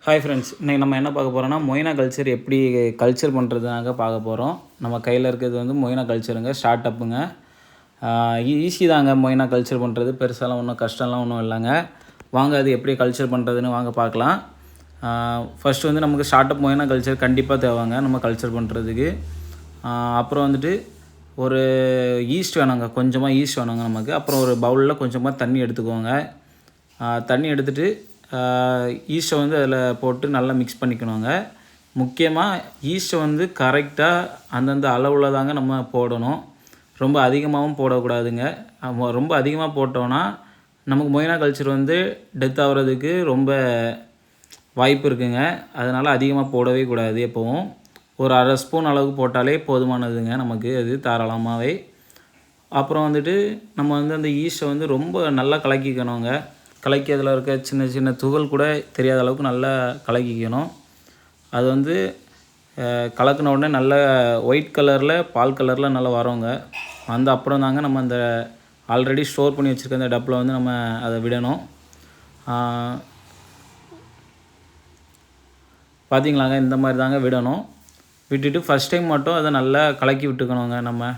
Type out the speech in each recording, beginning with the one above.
Hi friends, இன்றைக்கி நம்ம என்ன பார்க்க போகிறோம்னா மொய்னா கல்ச்சர் எப்படி கல்ச்சர் பண்ணுறதுனாங்க பார்க்க போகிறோம். நம்ம கையில் இருக்கிறது வந்து மொய்னா கல்ச்சருங்க, ஸ்டார்ட் அப்புங்க. ஈஸி தாங்க மொய்னா கல்ச்சர் பண்ணுறது, பெருசாலாம் ஒன்றும் கஷ்டம்லாம் ஒன்றும் இல்லைங்க. வாங்க அது எப்படி கல்ச்சர் பண்ணுறதுன்னு வாங்க பார்க்கலாம். ஃபஸ்ட்டு வந்து நமக்கு ஸ்டார்ட் அப் மொய்னா கல்ச்சர் கண்டிப்பாக தேவைங்க நம்ம கல்ச்சர் பண்ணுறதுக்கு. அப்புறம் வந்துட்டு ஒரு ஈஸ்ட் வேணுங்க, கொஞ்சமாக ஈஸ்ட் வேணுங்க நமக்கு. அப்புறம் ஒரு பவுலில் கொஞ்சமாக தண்ணி எடுத்துக்கோங்க. தண்ணி எடுத்துகிட்டு ஈஸ்ட்டை வந்து அதில் போட்டு நல்லா மிக்ஸ் பண்ணிக்கணுங்க. முக்கியமாக ஈஸ்ட்டை வந்து கரெக்டாக அந்தந்த அளவில் தாங்க நம்ம போடணும். ரொம்ப அதிகமாகவும் போடக்கூடாதுங்க. ரொம்ப அதிகமாக போட்டோன்னா நமக்கு மொய்னா கல்ச்சர் வந்து டெத் ஆகிறதுக்கு ரொம்ப வாய்ப்பு இருக்குங்க. அதனால் அதிகமாக போடவே கூடாது. எப்போவும் ஒரு அரை ஸ்பூன் அளவுக்கு போட்டாலே போதுமானதுங்க நமக்கு, அது தாராளமாகவே. அப்புறம் வந்துட்டு நம்ம வந்து அந்த ஈஸ்ட்டை வந்து ரொம்ப நல்லா கலக்கிக்கணுங்க. கலக்கி அதில் இருக்க சின்ன சின்ன துகள் கூட தெரியாத அளவுக்கு நல்லா கலக்கிக்கணும். அது வந்து கலக்கின உடனே நல்ல ஒயிட் கலரில் பால் கலரில் நல்லா வரோங்க. அந்த அப்புறம் தாங்க நம்ம அந்த ஆல்ரெடி ஸ்டோர் பண்ணி வச்சுருக்க அந்த டப்பில் வந்து நம்ம அதை விடணும். பார்த்திங்களாங்க, இந்த மாதிரி தாங்க விடணும். விட்டுட்டு ஃபஸ்ட் டைம் மட்டும் அதை நல்லா கலக்கி விட்டுக்கணுங்க. நம்ம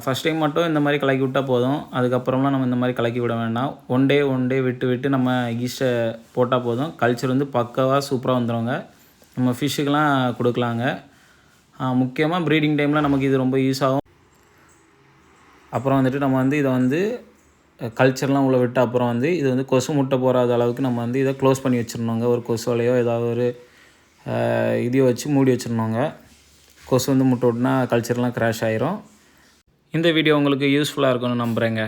ஃபஸ்ட் டைம் மட்டும் இந்த மாதிரி கலக்கி விட்டால் போதும். அதுக்கப்புறம்லாம் நம்ம இந்த மாதிரி கலக்கி விட வேண்டாம். ஒன் டே விட்டு நம்ம ஈஸ்ட்டை போட்டால் போதும். கல்ச்சர் வந்து பக்காவாக சூப்பராக வந்துடுங்க. நம்ம ஃபிஷ்ஷுக்கெலாம் கொடுக்கலாங்க. முக்கியமாக ப்ரீடிங் டைமில் நமக்கு இது ரொம்ப யூஸ் ஆகும். அப்புறம் வந்துட்டு நம்ம வந்து இதை வந்து கல்ச்சர்லாம் உள்ள விட்டு அப்புறம் வந்து இது வந்து கொசு முட்டை போகாத அளவுக்கு நம்ம வந்து இதை க்ளோஸ் பண்ணி வச்சிடணுங்க. ஒரு கொசுவலையோ ஏதாவது ஒரு இதையோ வச்சு மூடி வச்சிடணுங்க. கொசு வந்து முட்டை விட்டுனா கல்ச்சர்லாம் க்ராஷ் ஆகிரும். இந்த வீடியோ உங்களுக்கு யூஸ்ஃபுல்லாக இருக்கும்னு நம்புகிறேங்க.